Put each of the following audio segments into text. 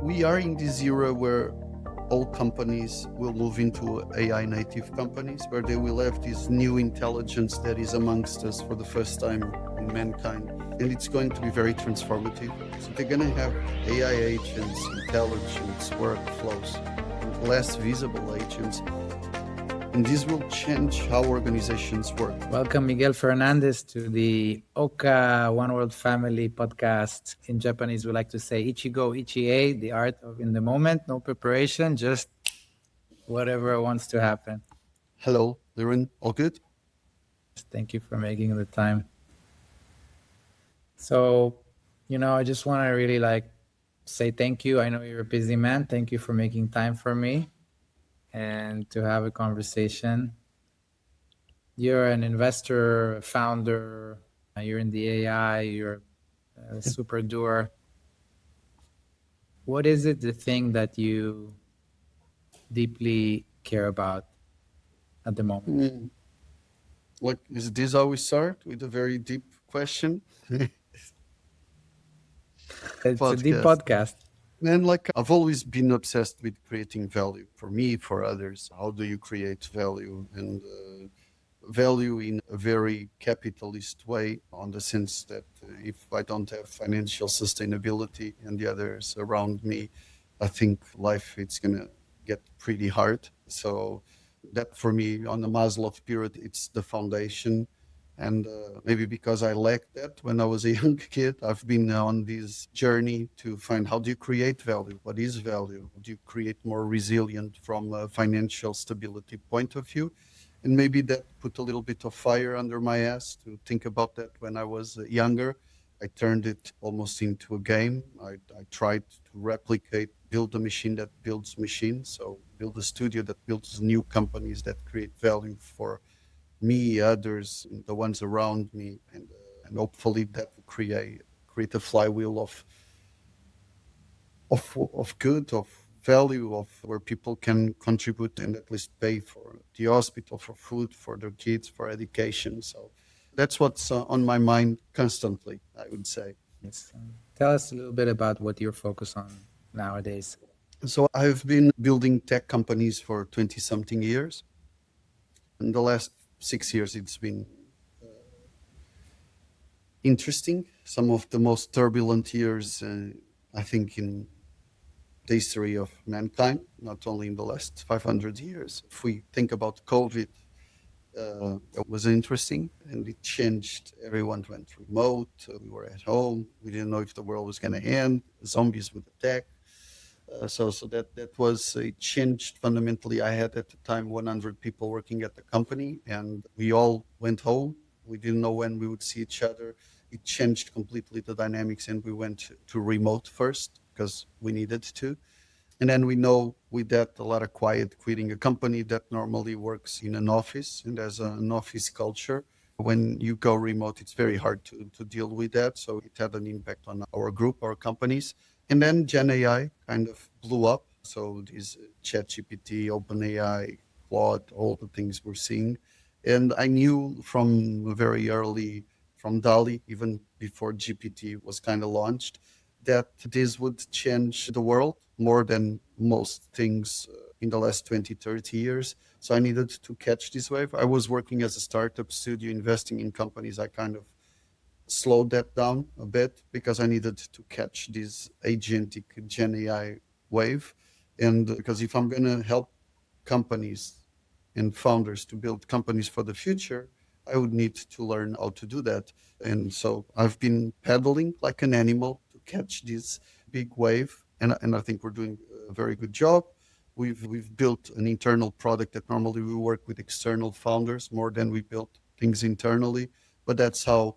We are in this era where all companies will move into AI native companies, where they will have this new intelligence that is amongst us for the first time in mankind. And it's going to be very transformative. So they're going to have AI agents, intelligence, workflows, less visible agents. And this will change how organizations work. Welcome, Miguel Fernandes, to the Oka One World Family podcast. In Japanese, we like to say Ichigo Ichie, the art of in the moment, no preparation, just whatever wants to happen. Hello, Liran, all good? Thank you for making the time. So, I just want to really say thank you. I know you're a busy man. Thank you for making time for me and to have a conversation. You're an investor, a founder, you're in the AI, you're a super doer. What is it, the thing that you deeply care about at the moment? Like, is this how we start with a very deep question? It's a deep podcast. And I've always been obsessed with creating value for me, for others. How do you create value? And value in a very capitalist way, on the sense that if I don't have financial sustainability and the others around me, I think life it's gonna get pretty hard. So that for me, on the Maslow pyramid, it's the foundation. And maybe because I lacked that when I was a young kid, I've been on this journey to find how do you create value? What is value? How do you create more resilient from a financial stability point of view? And maybe that put a little bit of fire under my ass to think about that when I was younger. I turned it almost into a game. I tried to replicate, build a machine that builds machines. So build a studio that builds new companies that create value for me, others, the ones around me, and hopefully that will create a flywheel of good, of value, of where people can contribute and at least pay for the hospital, for food, for their kids, for education. So that's what's on my mind constantly, I would say. Yes. Tell us a little bit about what you're focused on nowadays. So I've been building tech companies for 20 something years. In the last 6 years, it's been interesting. Some of the most turbulent years, I think, in the history of mankind, not only in the last 500 years. If we think about COVID, it was interesting and it changed. Everyone went remote. We were at home. We didn't know if the world was going to end. Zombies would attack. So that was, it changed fundamentally. I had at the time 100 people working at the company and we all went home. We didn't know when we would see each other. It changed completely the dynamics and we went to remote first because we needed to. And then we know with that a lot of quiet quitting a company that normally works in an office and has an office culture. When you go remote, it's very hard to deal with that. So it had an impact on our group, our companies. And then Gen AI kind of blew up. So these ChatGPT, OpenAI, Claude, all the things we're seeing. And I knew from very early, from DALI, even before GPT was kind of launched, that this would change the world more than most things in the last 20, 30 years. So I needed to catch this wave. I was working as a startup studio, investing in companies. I kind of slowed that down a bit because I needed to catch this agentic Gen AI wave. And because if I'm going to help companies and founders to build companies for the future, I would need to learn how to do that. And so I've been paddling like an animal to catch this big wave. And I think we're doing a very good job. We've built an internal product that normally we work with external founders more than we built things internally. But that's how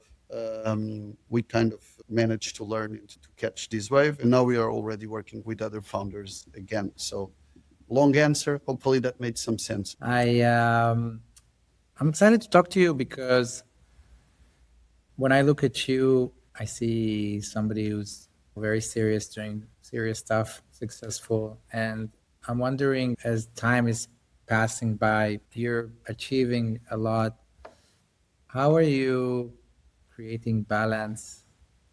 we kind of managed to learn and to catch this wave. And now we are already working with other founders again. So long answer. Hopefully that made some sense. I'm excited to talk to you because when I look at you, I see somebody who's very serious, doing serious stuff, successful. And I'm wondering, as time is passing by, you're achieving a lot. How are you creating balance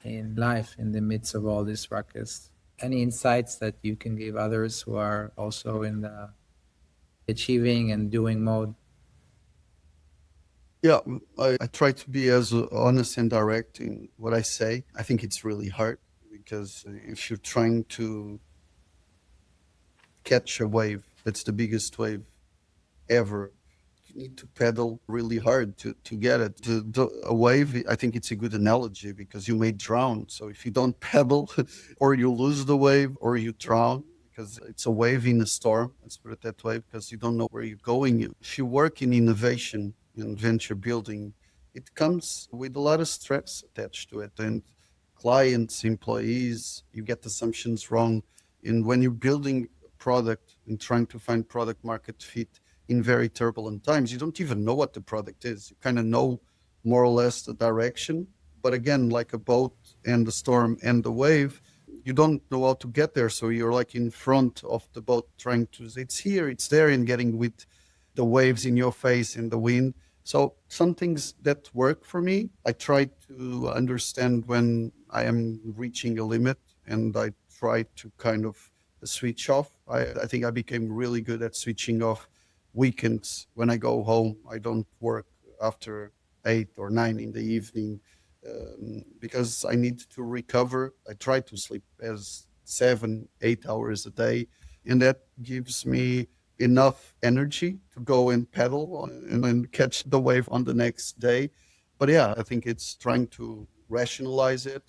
in life in the midst of all this ruckus? any insights that you can give others who are also in the achieving and doing mode? Yeah, I try to be as honest and direct in what I say. I think it's really hard because if you're trying to catch a wave, that's the biggest wave ever. You need to pedal really hard to get it. A wave, I think it's a good analogy because you may drown. So if you don't pedal, or you lose the wave, or you drown, because it's a wave in a storm, let's put it that way, because you don't know where you're going. If you work in innovation and venture building, it comes with a lot of stress attached to it. And clients, employees, you get assumptions wrong. And when you're building a product and trying to find product market fit, in very turbulent times, you don't even know what the product is. You kind of know more or less the direction. But again, like a boat and the storm and the wave, you don't know how to get there. So you're like in front of the boat trying to, it's here, it's there, and getting with the waves in your face and the wind. So some things that work for me, I try to understand when I am reaching a limit, and I try to kind of switch off. I think I became really good at switching off weekends. When I go home, I don't work after 8 or 9 in the evening, because I need to recover. I try to sleep as 7, 8 hours a day, and that gives me enough energy to go and pedal and then catch the wave on the next day. But yeah, I think it's trying to rationalize it,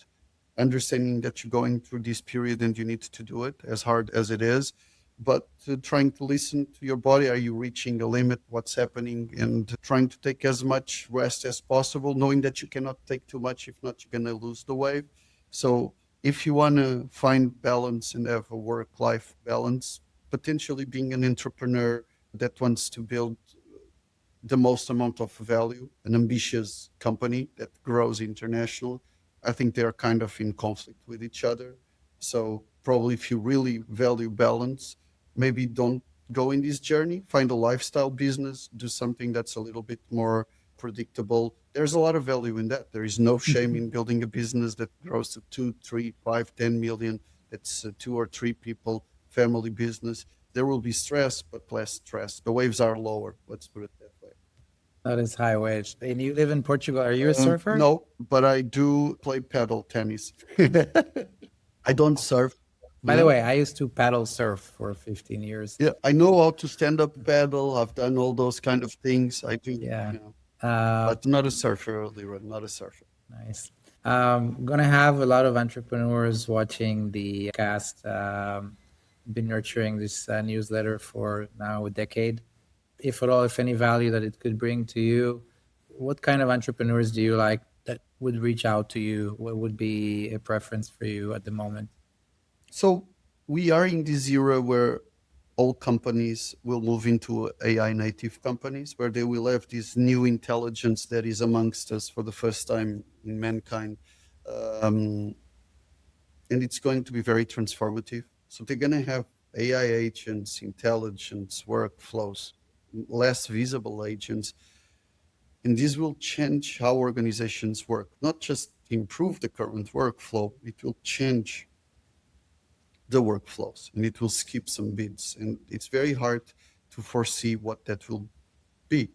understanding that you're going through this period and you need to do it as hard as it is, but trying to listen to your body. Are you reaching a limit? What's happening? And trying to take as much rest as possible, knowing that you cannot take too much. If not, you're going to lose the wave. So if you want to find balance and have a work-life balance, potentially being an entrepreneur that wants to build the most amount of value, an ambitious company that grows international, I think they're kind of in conflict with each other. So probably if you really value balance, maybe don't go in this journey. Find a lifestyle business, do something that's a little bit more predictable. There's a lot of value in that. There is no shame in building a business that grows to 2, 3, 5, 10 million. That's 2 or 3 people, family business. There will be stress, but less stress. The waves are lower. Let's put it that way. That is high wage. And you live in Portugal. Are you a surfer? No, but I do play paddle tennis. I don't surf. By the Yeah. way, I used to paddle surf for 15 years. Yeah, I know how to stand up paddle. I've done all those kind of things. I do, Yeah. but not a surfer, Liran, not a surfer. Nice. Gonna have a lot of entrepreneurs watching the cast. Been nurturing this newsletter for now a decade. If at all, if any value that it could bring to you, what kind of entrepreneurs do you like that would reach out to you? What would be a preference for you at the moment? So we are in this era where all companies will move into AI native companies, where they will have this new intelligence that is amongst us for the first time in mankind. Um, and it's going to be very transformative. So they're going to have AI agents, intelligence, workflows, less visible agents, and this will change how organizations work. Not just improve the current workflow, it will change the workflows, and it will skip some bits. And it's very hard to foresee what that will be.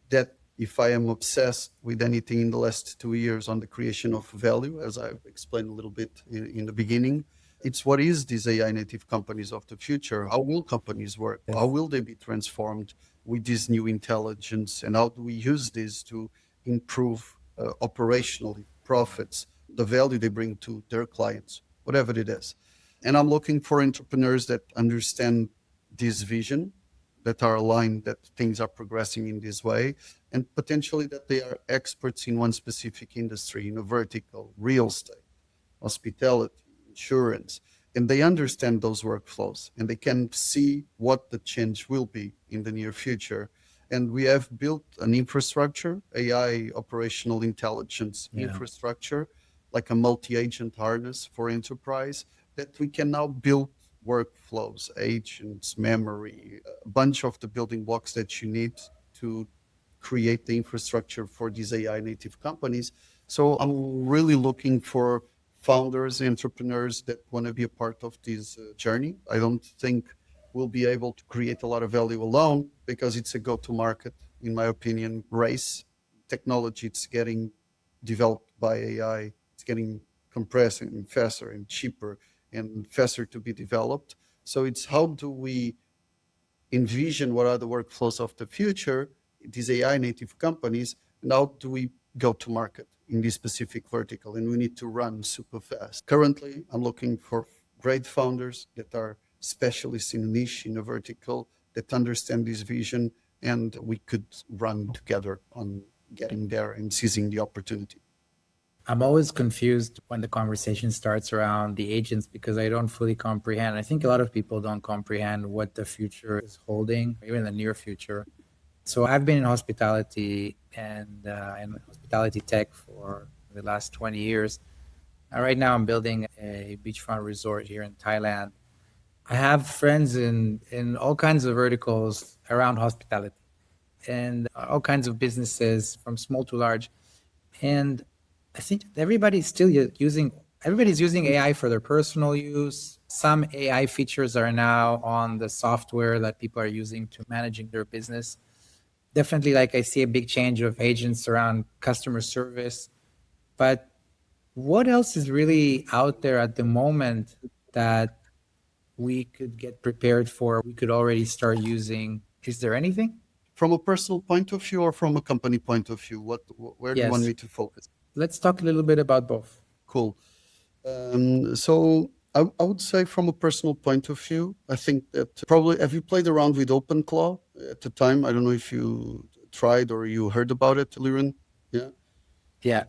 That if I am obsessed with anything in the last 2 years on the creation of value, as I've explained a little bit in the beginning, it's what is these AI native companies of the future? How will companies work? How Yes. will they be transformed with this new intelligence? And how do we use this to improve operationally profits, the value they bring to their clients, whatever it is? And I'm looking for entrepreneurs that understand this vision, that are aligned, that things are progressing in this way, and potentially that they are experts in one specific industry, in a vertical, real estate, hospitality, insurance, and they understand those workflows and they can see what the change will be in the near future. And we have built an infrastructure, AI operational intelligence Yeah. infrastructure, like a multi-agent harness for enterprise, that we can now build workflows, agents, memory, a bunch of the building blocks that you need to create the infrastructure for these AI native companies. So I'm really looking for founders, entrepreneurs that want to be a part of this journey. I don't think we'll be able to create a lot of value alone because it's a go-to-market, in my opinion, race. Technology, it's getting developed by AI. It's getting compressed and faster and cheaper and faster to be developed. So it's how do we envision what are the workflows of the future, these AI native companies, and how do we go to market in this specific vertical? And we need to run super fast. Currently, I'm looking for great founders that are specialists in a niche, in a vertical, that understand this vision, and we could run together on getting there and seizing the opportunity. I'm always confused when the conversation starts around the agents because I don't fully comprehend. I think a lot of people don't comprehend what the future is holding, even the near future. So I've been in hospitality and in hospitality tech for the last 20 years. And right now I'm building a beachfront resort here in Thailand. I have friends in all kinds of verticals around hospitality and all kinds of businesses from small to large. And I think everybody's still everybody's using AI for their personal use. Some AI features are now on the software that people are using to managing their business. Definitely, like I see a big change of agents around customer service. But what else is really out there at the moment that we could get prepared for? We could already start using. Is there anything? From a personal point of view or from a company point of view, where do you want Yes. me to focus? Let's talk a little bit about both. Cool. So I would say from a personal point of view, I think that probably have you played around with OpenClaw at the time? I don't know if you tried or you heard about it, Liran. Yeah. Yeah,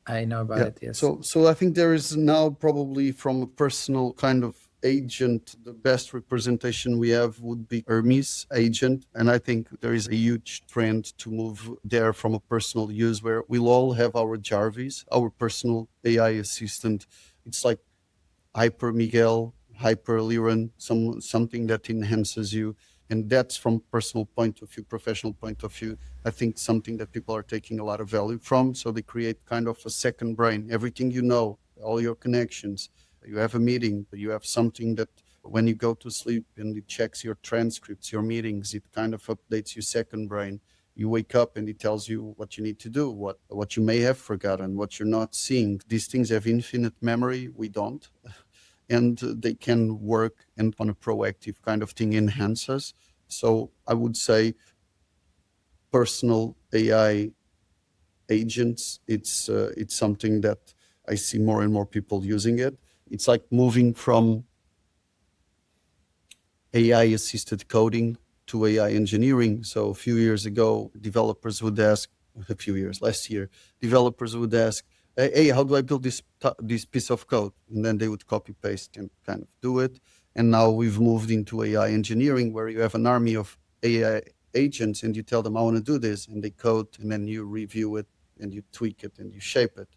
I know about Yeah. it. Yes. So I think there is now probably from a personal kind of agent, the best representation we have would be Hermes agent. And I think there is a huge trend to move there from a personal use where we'll all have our Jarvis, our personal AI assistant. It's like Hyper Miguel, Hyper Liran, something that enhances you. And that's from personal point of view, professional point of view. I think something that people are taking a lot of value from. So they create kind of a second brain. Everything you know, all your connections. You have a meeting, you have something that when you go to sleep and it checks your transcripts, your meetings, it kind of updates your second brain. You wake up and it tells you what you need to do, what you may have forgotten, what you're not seeing. These things have infinite memory. We don't. And they can work and on a proactive kind of thing enhance us. So I would say personal AI agents, it's something that I see more and more people using it. It's like moving from AI assisted coding to AI engineering. So a few years ago, developers would ask, a few years, last year, developers would ask, hey, how do I build this piece of code? And then they would copy paste and kind of do it. And now we've moved into AI engineering where you have an army of AI agents and you tell them, I want to do this. And they code and then you review it and you tweak it and you shape it.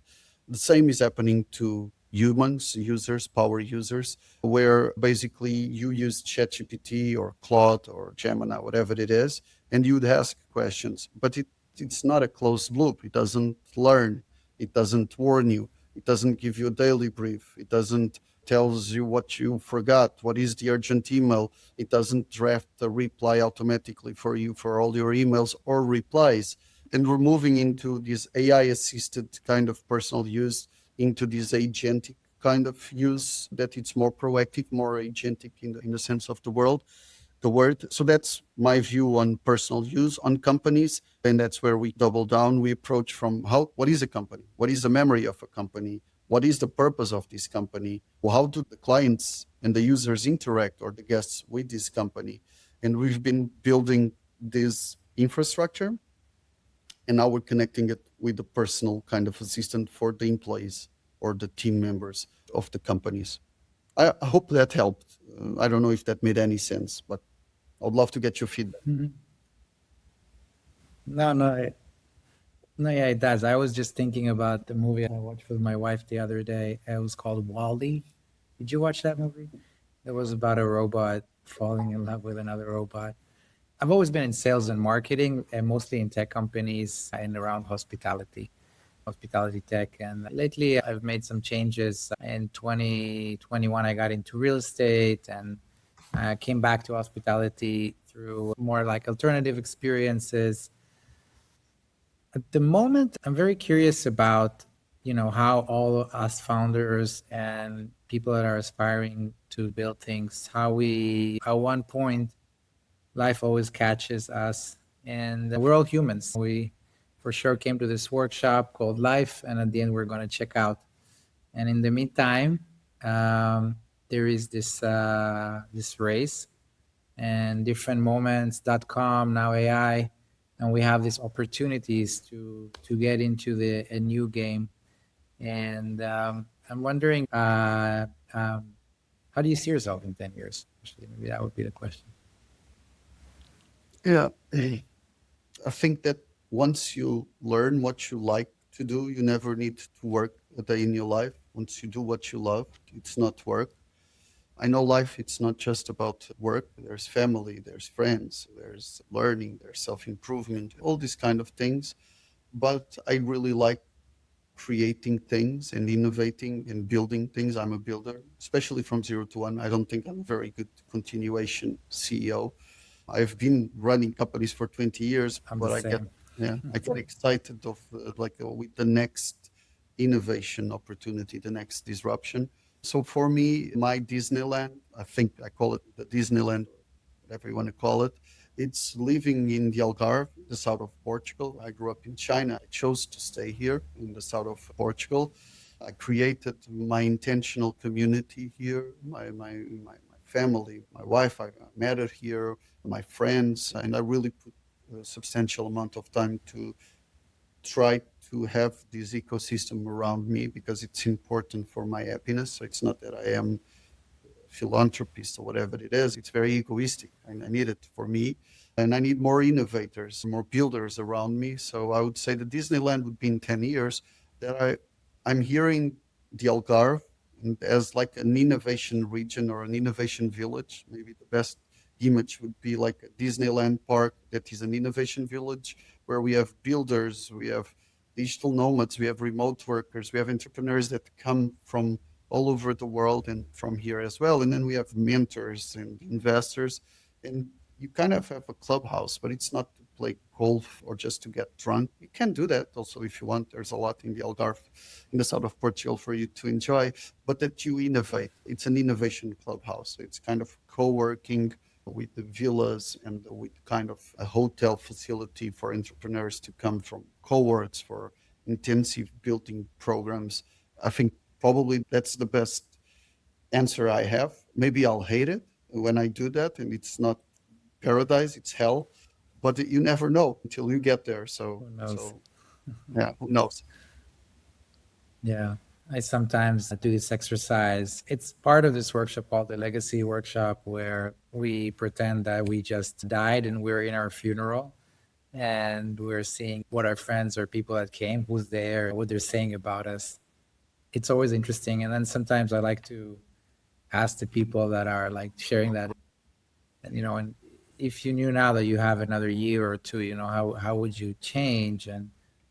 The same is happening to humans, users, power users, where basically you use ChatGPT or Claude or Gemini, whatever it is, and you'd ask questions. But it's not a closed loop. It doesn't learn. It doesn't warn you. It doesn't give you a daily brief. It doesn't tells you what you forgot, what is the urgent email. It doesn't draft a reply automatically for you for all your emails or replies. And we're moving into this AI assisted kind of personal use, into this agentic kind of use that it's more proactive, more agentic in the sense of the word. So that's my view on personal use on companies. And that's where we double down. We approach from what is a company? What is the memory of a company? What is the purpose of this company? How do the clients and the users interact or the guests with this company? And we've been building this infrastructure and now we're connecting it with the personal kind of assistant for the employees or the team members of the companies. I hope that helped. I don't know if that made any sense, but I'd love to get your feedback. No, no, no, yeah, it does. I was just thinking about the movie I watched with my wife the other day. It was called Wall-E. Did you watch that movie? It was about a robot falling in love with another robot. I've always been in sales and marketing and mostly in tech companies and around hospitality. hospitality tech. And lately, I've made some changes. In 2021, I got into real estate and I came back to hospitality through more like alternative experiences. At the moment, I'm very curious about, how all of us founders and people that are aspiring to build things, how we, at one point, life always catches us, and we're all humans. We for sure came to this workshop called life, and at the end we're going to check out. And in the meantime, there is this race and different moments.com, now AI, and we have these opportunities to get into a new game. And I'm wondering, how do you see yourself in 10 years? Actually, maybe that would be the question. Yeah. I think that once you learn what you like to do, you never need to work a day in your life. Once you do what you love, it's not work. I know life, it's not just about work. There's family, there's friends, there's learning, there's self improvement, all these kind of things. But I really like creating things and innovating and building things. I'm a builder, especially from zero to one. I don't think I'm a very good continuation CEO. I've been running companies for 20 years, I'm the but same. I get excited of with the next innovation opportunity, the next disruption. So for me, my Disneyland, I think I call it the Disneyland, whatever you want to call it. It's living in the Algarve, the south of Portugal. I grew up in China. I chose to stay here in the south of Portugal. I created my intentional community here, my family, my wife, I met her here, my friends, and I really put a substantial amount of time to try to have this ecosystem around me because it's important for my happiness. So it's not that I am philanthropist or whatever it is. It's very egoistic, and I need it for me. And I need more innovators, more builders around me. So I would say that Disneyland would be in 10 years that I'm hearing the Algarve as like an innovation region or an innovation village. Maybe the best image would be like a Disneyland park that is an innovation village where we have builders, we have digital nomads, we have remote workers, we have entrepreneurs that come from all over the world and from here as well. And then we have mentors and investors. And you kind of have a clubhouse, but it's not to play golf or just to get drunk. You can do that also if you want. There's a lot in the Algarve, in the south of Portugal for you to enjoy, but that you innovate. It's an innovation clubhouse. It's kind of co working with the villas and with kind of a hotel facility for entrepreneurs to come from cohorts for intensive building programs. I think probably that's the best answer I have. Maybe I'll hate it when I do that, and it's not paradise, it's hell. But you never know until you get there. Who knows? Yeah, who knows? Yeah. I sometimes do this exercise. It's part of this workshop called the Legacy Workshop, where we pretend that we just died and we're in our funeral and we're seeing what our friends or people that came, who's there, what they're saying about us. It's always interesting. And then sometimes I like to ask the people that are like sharing that, and if you knew now that you have another year or two, how would you change and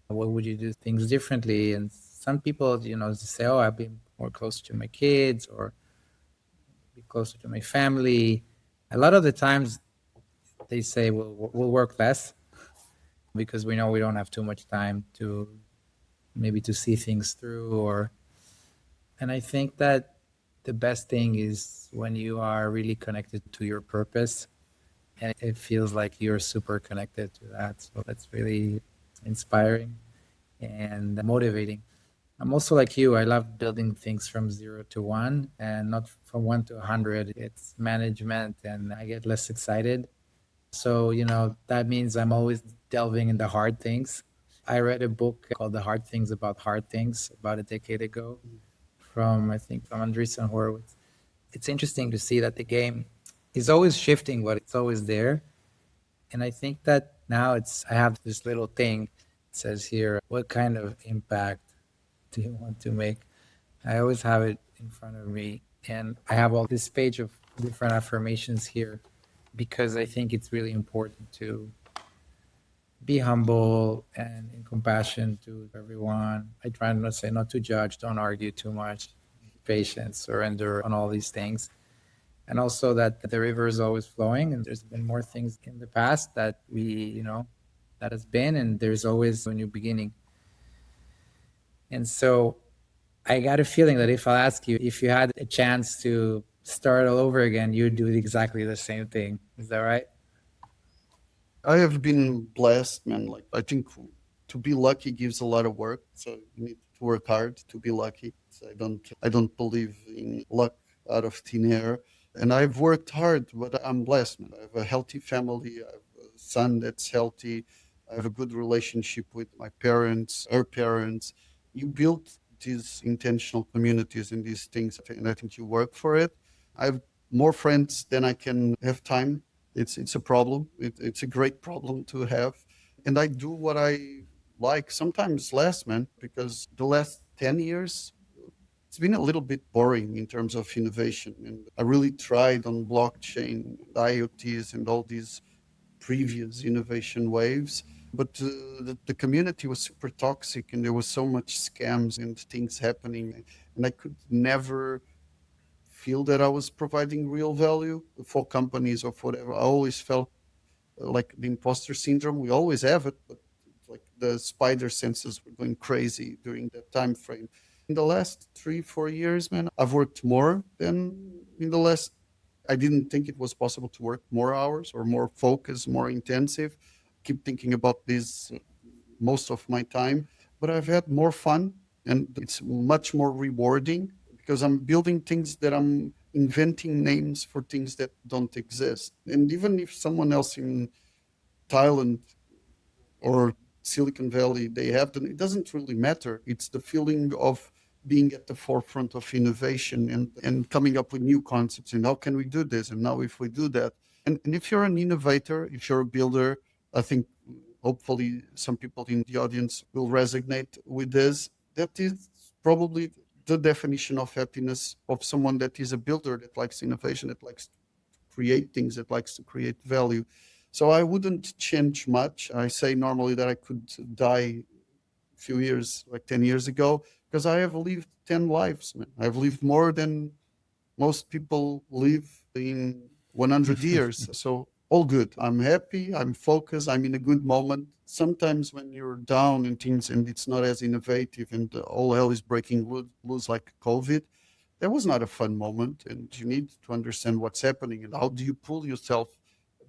what would you do things differently? And some people, say, oh, I've been more closer to my kids or be closer to my family. A lot of the times they say, well, we'll work less because we know we don't have too much time to maybe to see things through and I think that the best thing is when you are really connected to your purpose and it feels like you're super connected to that. So that's really inspiring and motivating. I'm also like you. I love building things from zero to one and not from one to 100. It's management and I get less excited. So, that means I'm always delving in the hard things. I read a book called The Hard Things About Hard Things about a decade ago I think, from Andreessen Horowitz. It's interesting to see that the game is always shifting, but it's always there. And I think that now I have this little thing. It says here, what kind of impact do you want to make? I always have it in front of me. And I have all this page of different affirmations here because I think it's really important to be humble and in compassion to everyone. I try not to say not to judge, don't argue too much, patience, surrender on all these things. And also that the river is always flowing and there's been more things in the past that that has been, and there's always a new beginning. And so I got a feeling that if I ask you if you had a chance to start all over again, you'd do exactly the same thing. Is that right? I have been blessed, man. Like, I think to be lucky gives a lot of work. So you need to work hard to be lucky. So I don't believe in luck out of thin air. And I've worked hard, but I'm blessed, man. I have a healthy family. I have a son that's healthy. I have a good relationship with my parents, her parents. You build these intentional communities and these things, and I think you work for it. I have more friends than I can have time. It's a problem. It's a great problem to have, and I do what I like. Sometimes less, man, because the last 10 years it's been a little bit boring in terms of innovation. And I really tried on blockchain, IoTs, and all these previous innovation waves. But the community was super toxic, and there was so much scams and things happening, and I could never feel that I was providing real value for companies or for whatever. I always felt like the imposter syndrome. We always have it, but it's like the spider senses were going crazy during that time frame. In the last 3 4 years, man, I've worked more than in the last. I didn't think it was possible to work more hours or more focus, more intensive. Keep thinking about this most of my time, but I've had more fun and it's much more rewarding because I'm building things that I'm inventing names for things that don't exist. And even if someone else in Thailand or Silicon Valley, they have them, it doesn't really matter. It's the feeling of being at the forefront of innovation and coming up with new concepts and how can we do this? And now if we do that. And if you're an innovator, if you're a builder, I think hopefully some people in the audience will resonate with this. That is probably the definition of happiness of someone that is a builder, that likes innovation, that likes to create things, that likes to create value. So I wouldn't change much. I say normally that I could die a few years, like 10 years ago, because I have lived 10 lives, man. I've lived more than most people live in 100 years. So all good. I'm happy. I'm focused. I'm in a good moment. Sometimes when you're down and things and it's not as innovative and all hell is breaking loose like COVID, that was not a fun moment. And you need to understand what's happening and how do you pull yourself,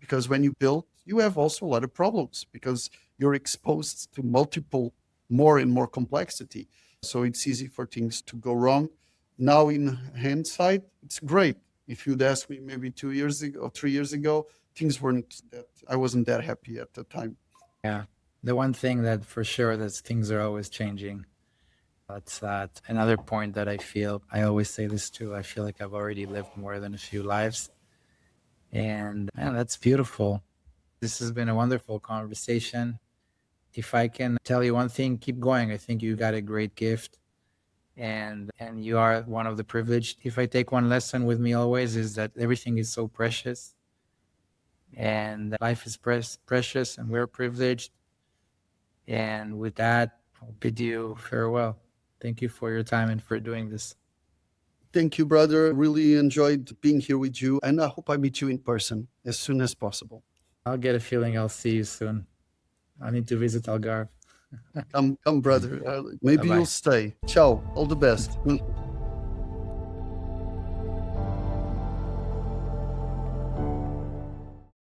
because when you build, you have also a lot of problems because you're exposed to multiple more and more complexity. So it's easy for things to go wrong. Now, in hindsight, it's great. If you'd asked me maybe 2 years ago or 3 years ago, things weren't that, I wasn't that happy at the time. Yeah. The one thing that for sure that things are always changing. That's that. Another point that I feel, I always say this too, I feel like I've already lived more than a few lives. And man, that's beautiful. This has been a wonderful conversation. If I can tell you one thing, keep going. I think you got a great gift and you are one of the privileged. If I take one lesson with me always is that everything is so precious and life is precious and we're privileged. And with that, I'll bid you farewell. Thank you for your time and for doing this. Thank you, brother. Really enjoyed being here with you. And I hope I meet you in person as soon as possible. I'll get a feeling I'll see you soon. I need to visit Algarve. Come, brother. Bye Maybe you'll bye. stay. Ciao. All the best.